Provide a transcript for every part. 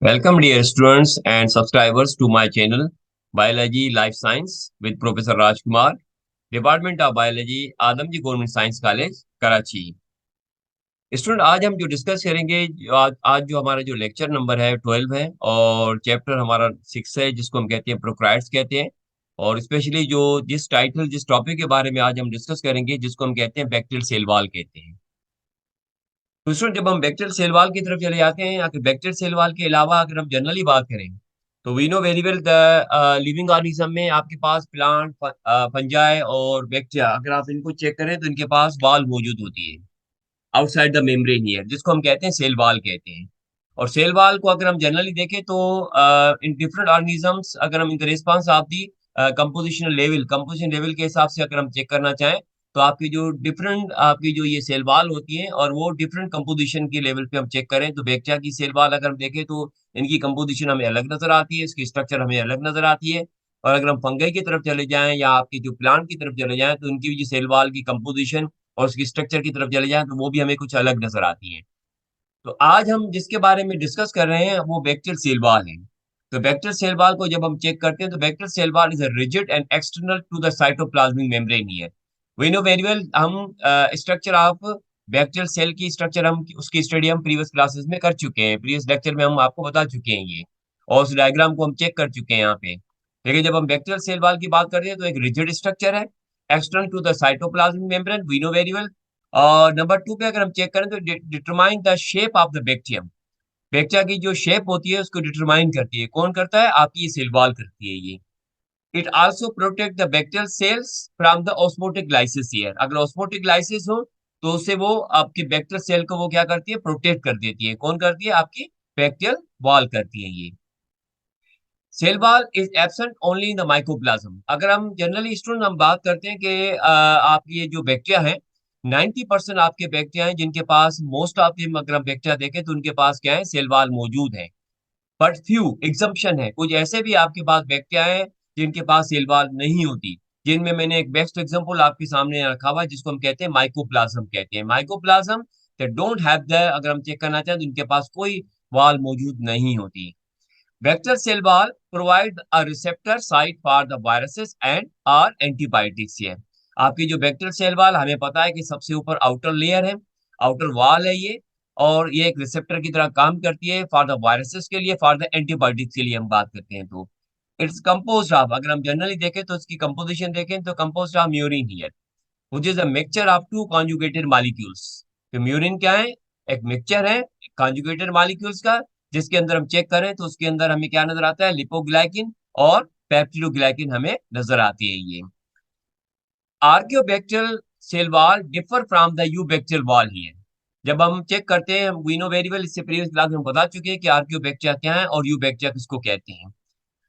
Welcome, dear students and subscribers, to my channel Biology Life Science with Professor Rajkumar, Department of Biology, Adamjee government science college Karachi. Student, आज हम जो discuss करेंगे, आज जो हमारा जो लेक्चर नंबर है 12 है और चैप्टर हमारा 6 है, जिसको हम कहते हैं प्रोकार्योट्स कहते हैं। और स्पेशली जो जिस टॉपिक के बारे में आज हम डिस्कस करेंगे, जिसको हम कहते हैं बैक्टीरियल सेल वॉल कहते हैं। तो स्टूडेंट, जब हम बैक्टीरियल सेल वॉल की तरफ चले जाते हैं, या फिर बैक्टीरियल सेल वॉल के अलावा अगर हम जनरली बात करें, तो we know very well the living organism में आपके पास प्लांट, फंजाई और बैक्टीरिया, अगर आप इनको चेक करें तो इनके पास वॉल मौजूद होती है आउटसाइड द मेम्ब्रेन हियर, जिसको हम कहते हैं सेल वॉल कहते हैं। और सेल वॉल को अगर हम जनरली देखें तो इन डिफरेंट ऑर्गेनिजम्स, अगर हम in the response of the composition level के हिसाब से अगर हम चेक करना चाहें, तो आपकी जो ये सेल वॉल होती है, और वो डिफरेंट कंपोजिशन के लेवल पे हम चेक करें, तो बैक्टीरिया की सेल वॉल अगर हम देखें तो इनकी कंपोजिशन हमें अलग नजर आती है, इसकी स्ट्रक्चर हमें अलग नजर आती है। और अगर हम फंगई की तरफ चले जाएं या आपकी जो प्लांट की तरफ चले जाएं, तो इनकी जो सेल वॉल की कंपोजिशन और उसकी स्ट्रक्चर की तरफ चले जाएं, तो वो भी हमें कुछ अलग नजर आती है। तो आज हम जिसके बारे में डिस्कस कर रहे हैं वो बैक्टीरियल सेल वॉल है। तो बैक्टीरियल सेल वॉल को जब हम चेक करते हैं, तो bacterial cell wall is a rigid and external to the cytoplasmic membrane here. We know very well, हम स्ट्रक्चर ऑफ बैक्टीरियल सेल की स्ट्रक्चर हम उसकी स्टडी हम प्रीवियस क्लासेस में कर चुके हैं, प्रीवियस लेक्चर में हम आपको बता चुके हैं ये, और उस डायग्राम को हम चेक कर चुके हैं यहाँ पे। लेकिन जब हम बैक्टीरियल सेल वॉल की बात करते हैं, तो एक रिजिड स्ट्रक्चर है external to the cytoplasmic membrane, we know very well. और नंबर 2 पे अगर हम चेक करें, तो determine the shape of the bacterium. Bacteria की जो शेप होती है उसको डिटरमाइन करती है, कौन करता है? आपकी ये सेल वॉल करती है ये। It also protect the bacterial cells from the osmotic lysis here. अगर ऑस्मोटिक लाइसिस हो, तो उससे वो आपकी बैक्टीरियल सेल को वो क्या करती है? प्रोटेक्ट कर देती है। कौन करती है? आपकी बैक्टीरियल वॉल करती है ये। Cell wall is absent only in the mycoplasm. अगर हम जनरली स्टूडेंट हम बात करते हैं कि आपकी ये जो बैक्टीरिया है, 90% आपके बैक्टीरिया हैं जिनके पास, मोस्ट ऑफ देम अगर हम बैक्टीरिया देखें तो उनके पास क्या है? सेल वॉल मौजूद है। बट फ्यू एग्जम्पशन है, कुछ ऐसे भी आपके पास बैक्टीरिया हैं जिनके पास सेल वॉल नहीं होती, जिनमें मैंने एक बेस्ट एग्जांपल आपके सामने रखा हुआ है, जिसको हम कहते हैं माइकोप्लाज्म कहते हैं। Mycoplasma they don't have the, अगर हम चेक करना चाहें तो इनके पास कोई वॉल मौजूद नहीं होती। Vector cell wall provide a receptor site for the viruses and or antibiotics here। आपकी जो बैक्टीरियल सेल वॉल, हमें पता है कि सबसे ऊपर आउटर लेयर है, आउटर वॉल है ये, और ये एक रिसेप्टर की तरह काम करती है फॉर द वायरसेस के लिए, फॉर द एंटीबायोटिक्स के लिए हम बात करते हैं। तो इट्स कंपोज्ड ऑफ, अगर हम जनरली देखें तो इसकी कंपोजिशन देखें तो composed of murein here, which is a mixture of two conjugated molecules. तो म्यूरिन क्या है? एक मिक्सचर है कॉन्जुगेटेड मॉलिक्यूल्स का, जिसके अंदर हम चेक करें तो उसके अंदर हमें क्या नजर आता है? लिपोग्लाइकिन और पेप्टिडोग्लाइकिन हमें नजर आती है ये। Archaebacterial cell wall differ from the eubacterial wall here. जब हम चेक करते हैं, वी नो वेरी वेल, इससे प्रीवियस क्लास में हम बता चुके हैं कि आर्कियोबैक्टीरिया क्या है और यूबैक्टीरिया किसको कहते हैं।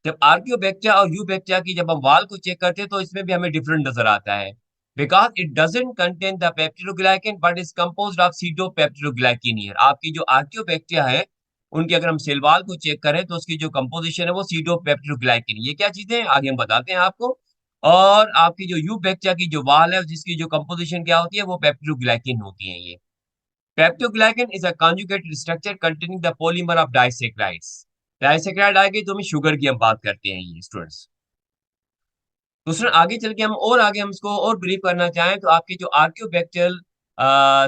जब आर्कियोबैक्टीरिया और यूबैक्टीरिया की जब हम वॉल को चेक करते हैं, तो इसमें भी हमें डिफरेंट नजर आता है, because it doesn't contain the peptidoglycan but is composed of pseudopeptidoglycan here. आपकी जो आर्कियोबैक्टीरिया है, उनकी अगर हम सेल वॉल को चेक करें तो उसकी जो कंपोजिशन है वो सीटोपेप्टिडोग्लाइकिन, ये क्या चीजें हैं आगे हम बताते हैं आपको। और आपकी जो यूबैक्टीरिया की जो वॉल है, जिसकी जो कंपोजिशन क्या होती है, वो पेप्टिडोग्लाइकिन होती है ये। Peptidoglycan is a conjugated structure containing the polymer of disaccharides. Disaccharide आएगी तो हमें शुगर की हम बात करते हैं ये स्टूडेंट्स। दूसरा, आगे चल के हम और आगे हम इसको और ब्रीफ करना चाहें, तो आपके जो आर्कियोबैक्टीरियल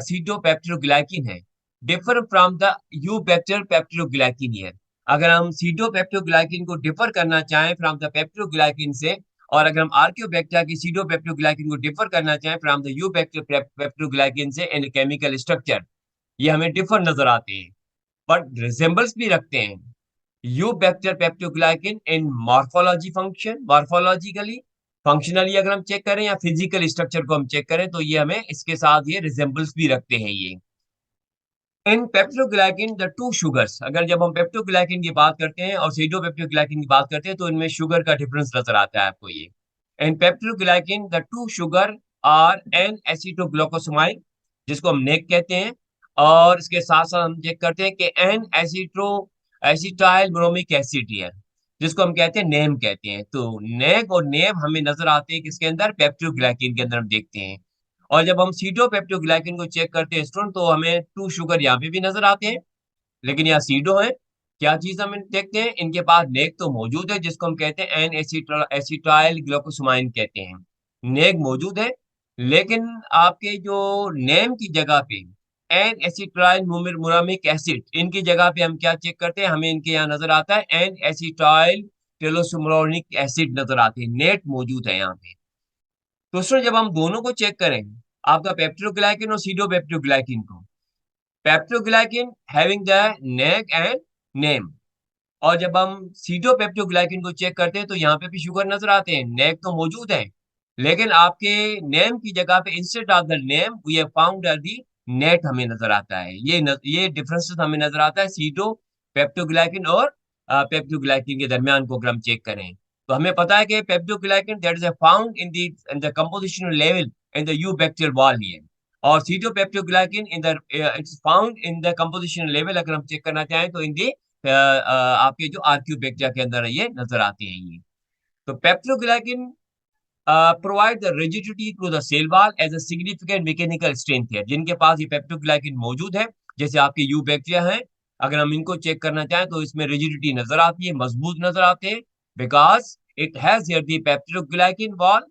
सीटोपेप्टिडोग्लाइकिन है, differ from the eubacterial peptidoglycan here. अगर हम सीटोपेप्टिडोग्लाइकिन को डिफर करना चाहें फ्रॉम द पेप्टिडोग्लाइकिन से, और अगर हम आर्कियोबैक्टीरिया की सीटोपेप्टिडोग्लाइकिन को डिफर करना चाहें फ्रॉम द यूबैक्टीरियल पेप्टिडोग्लाइकिन से इन केमिकल स्ट्रक्चर, ये हमें डिफर नजर आते हैं, बट रिजेंबल्स भी रखते हैं। Eubacterial peptidoglycan in morphology function, morphologically, functionally अगर हम चेक करें या फिजिकल स्ट्रक्चर को हम चेक करें, तो ये हमें इसके साथ ये रिजेंबल्स भी रखते हैं ये। In peptidoglycan the to sugars, अगर जब हम पेप्टोग्लाइकिन की बात करते हैं और सीडोपेप्टोग्लाइकिन की बात करते हैं, तो इनमें शुगर का डिफरेंस नजर आता है आपको ये। In peptidoglycan the two sugar are N acetylglucosamine, जिसको हम नेक कहते हैं, और इसके साथ साथ हम चेक करते हैं कि एन एसिटाइल ब्रोमिक एसिड है, जिसको हम कहते हैं नेम कहते हैं। तो नेक और नेम हमें नजर आते हैं किसके अंदर? पेप्टोग्लाइकिन के अंदर हम देखते हैं। और जब हम सीडोपेप्टोग्लाइकिन को चेक करते हैं स्टूडेंट, तो हमें टू शुगर यहाँ पे भी नजर आते हैं, लेकिन यहाँ सीडो है, क्या चीज हम देखते हैं, इनके पास नेक तो मौजूद है जिसको हम कहते हैं एन एसिटाइल ग्लाइकोसामाइन कहते हैं। नेक मौजूद है, लेकिन आपके जो नेम की जगह पे एन एसिटाइल मुरामिक एसिड, इनकी जगह पे हम क्या चेक करते हैं, हमें इनके यहाँ नजर आता है एन एसिटाइल टेलोसुमरोनिक एसिड नजर आते हैं, नेट मौजूद है यहाँ पे। तो सर जब हम दोनों को चेक करें, आपका पेप्टोग्लाइकिन और सीडोपेप्टोग्लाइकिन को, peptidoglycan having the NAG and NAM, और जब हम सीटोपेप्टोग्लाइकिन को चेक करते हैं तो यहाँ पे भी शुगर नजर आते हैं, नेक तो मौजूद है, लेकिन आपके नेम की जगह पे instead of the name we have found the net हमें नजर आता है। ये डिफरेंसेस हमें नजर आता है सीटोपेप्टोग्लाइकिन और पेप्टोग्लाइकिन के दरमियान को अगर हम चेक करें, तो हमें पता है कि peptidoglycan that is found in the compositional level in the eubacterial wall here, और pseudopeptidoglycan in the it's found in the compositional level अगर हम चेक करना चाहें तो इन दी आपके जो आर्क्यूबैक्टीरिया के अंदर ये नजर आते हैं ये। तो peptidoglycan provide the rigidity to the cell wall as a significant mechanical strength है, जिनके पास ये पेप्टोग्लाइकिन मौजूद है, जैसे आपके यू बैक्टीरिया हैं, अगर हम इनको चेक करना चाहें तो इसमें रिजिडिटी नजर आती है, मजबूत नजर आते हैं, because it has here the peptidoglycan wall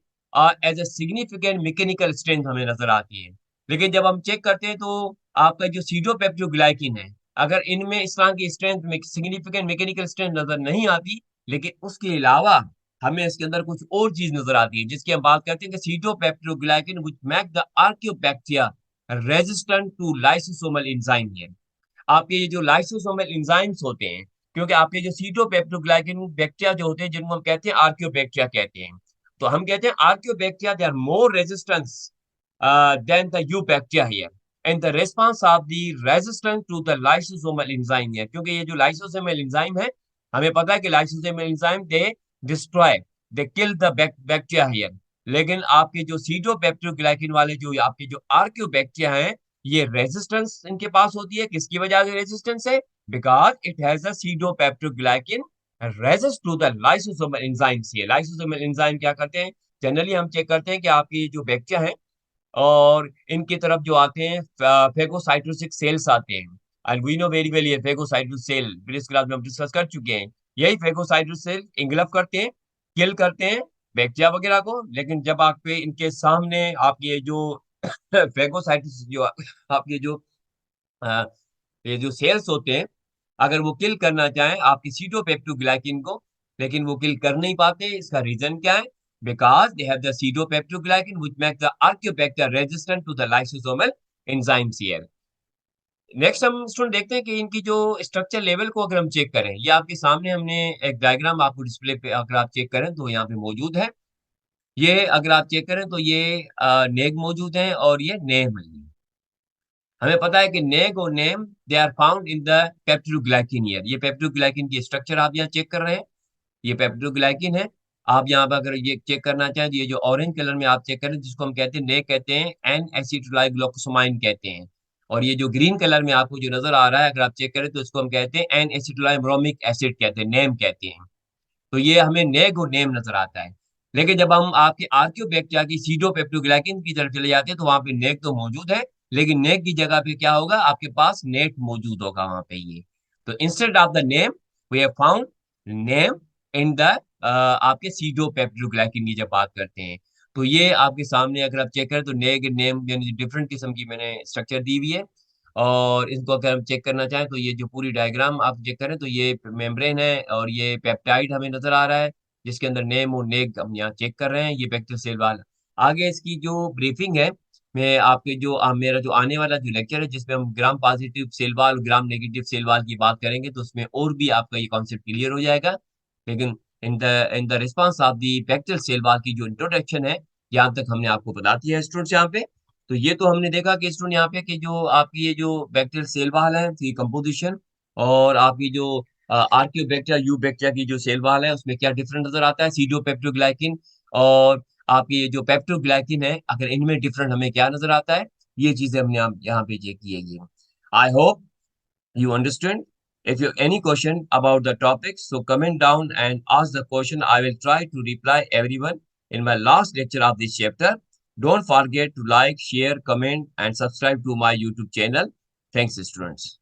as a significant mechanical strength हमें नजर आती है। लेकिन जब हम चेक करते हैं तो आपका जो सीडोपेप्टोग्लाइकिन है, अगर इनमें इस तरह की स्ट्रेंथ सिग्निफिकेंट मैकेनिकल स्ट्रेंथ नजर नहीं आती, लेकिन उसके अलावा हमें इसके अंदर कुछ और चीज नजर आती है जिसकी हम बात करते हैं कि pseudopeptidoglycan which make the archaebacteria resistant to lysosomal enzyme है। आपके ये जो लाइसोसोमल एंजाइम्स होते हैं, क्योंकि आपके जो सीटोपेप्टोग्लाइकिन बैक्टीरिया जो होते हैं जिनको हम कहते हैं आर्कियोबैक्टीरिया कहते हैं, तो हम कहते हैं archaeobacteria they are more resistance than the eubacteria here, and the response of the resistance to the lysosomal enzyme है, क्योंकि ये जो लाइसोसोमल एंजाइम है, हमें पता है कि lysosomal enzyme they destroy, they kill the bacteria here, लेकिन आपके जो सीटोपेप्टोग्लाइकिन वाले जो आपके जो आर्कियोबैक्टीरिया हैं, ये रेजिस्टेंस इनके पास होती है, किसकी वजह से रेजिस्टेंस है, because it has a pseudopeptidoglycan resist to the lysosomal enzymes. ये लाइसोसोमल एंजाइम क्या करते हैं, जनरली हम चेक करते हैं कि आपकी जो बैक्टीरिया है और इनकी तरफ जो आते हैं फेगोसाइटोसिस सेल्स आते हैं, and we know very well ये फेगोसाइटोसिस सेल प्रीवियस क्लास में हम डिस्कस कर चुके हैं, यही फेगोसाइटोसिस सेल इंगल्फ करते हैं, किल करते हैं बैक्टीरिया वगैरह को, लेकिन जब आपके इनके सामने आपकी ये जो फेगोसाइटोसिस जो आपके जो अ, ये जो सेल्स होते हैं, अगर वो किल करना चाहें आपकी सीटोपेप्टोग्लाइकिन को, लेकिन वो किल कर नहीं पाते, इसका रीजन क्या है, because they have the pseudopeptidoglycan which make the archaebacteria resistant to the lysosomal enzymes here. Next हम स्टूडेंट देखते हैं कि इनकी जो स्ट्रक्चर लेवल को अगर हम चेक करें, ये आपके सामने हमने एक डायग्राम आपको डिस्प्ले पे अगर आप चेक करें तो यहाँ पे मौजूद है, ये अगर आप चेक करें तो ये नेग मौजूद है और ये नेम है। हमें पता है कि नेग और NAM they are found in the peptidoglycan here, ये पेप्टोग्लाइकिन की स्ट्रक्चर आप यहाँ चेक कर रहे हैं, ये पेप्टोग्लाइकिन है। आप यहाँ पर अगर ये चेक करना चाहें तो ये जो ऑरेंज कलर में आप चेक करें जिसको हम कहते हैं नेग कहते हैं, एन एसिटिलाइग्लाइकोसामाइन कहते हैं, और ये जो ग्रीन कलर में आपको जो नजर आ रहा है अगर आप चेक करें तो इसको हम कहते हैं एन एसिटिलाइब्रोमिक एसिड कहते हैं, नेम कहते हैं। तो ये हमें नेग और नेम नजर आता है, लेकिन जब हम आपके आर्कियोबैक्टीरिया की सीडोपेप्टोग्लाइकिन की तरफ चले जाते हैं तो वहां पे नेग तो मौजूद है, लेकिन नेग की जगह पे क्या होगा, आपके पास नेट मौजूद होगा वहां पे ये। तो instead of the name we have found name in the आपके सीडोपेप्टोग्लाइकिन की जब बात करते हैं, तो ये आपके सामने अगर आप चेक करें तो नेग नेम यानी डिफरेंट किस्म की मैंने स्ट्रक्चर दी हुई है, और इसको अगर हम चेक करना चाहें तो ये जो पूरी डायग्राम आप चेक करें तो ये मेम्ब्रेन है और ये पेप्टाइड हमें नजर आ रहा है जिसके अंदर नेम और नेग हम यहाँ चेक कर रहे हैं, ये बैक्टीरियल सेल वाल। आगे इसकी जो ब्रीफिंग है, मैं आपके जो मेरा जो आने वाला जो लेक्चर है जिसमें हम gram positive cell wall gram negative cell wall की बात करेंगे तो उसमें और भी आपका ये कॉन्सेप्ट क्लियर हो जाएगा, लेकिन in the response of the bacterial cell wall की जो इंट्रोडक्शन है यहाँ तक हमने आपको बता दिया है स्टूडेंट्स यहाँ पे। तो ये तो हमने देखा कि स्टूडेंट यहाँ पे कि जो आपकी ये जो बैक्टीरियल सेल वाल है की कंपोजिशन, और आपकी जो आर्कियोबैक्टीरिया यू बैक्टीरिया की जो सेल वाल है उसमें क्या डिफरेंट नजर आता है, सीडोपेप्टोग्लाइकिन और आपकी ये जो पेप्टोग्लाइकिन है अगर इनमें डिफरेंट हमें क्या नजर आता है, ये चीजें हमने यहाँ पे चेक की है। I hope you understand. If you have any question about the topic, so comment down and ask the question. I will try to reply everyone in my last lecture of this chapter. Don't forget to like, share, comment, and subscribe to my YouTube channel. Thanks, students.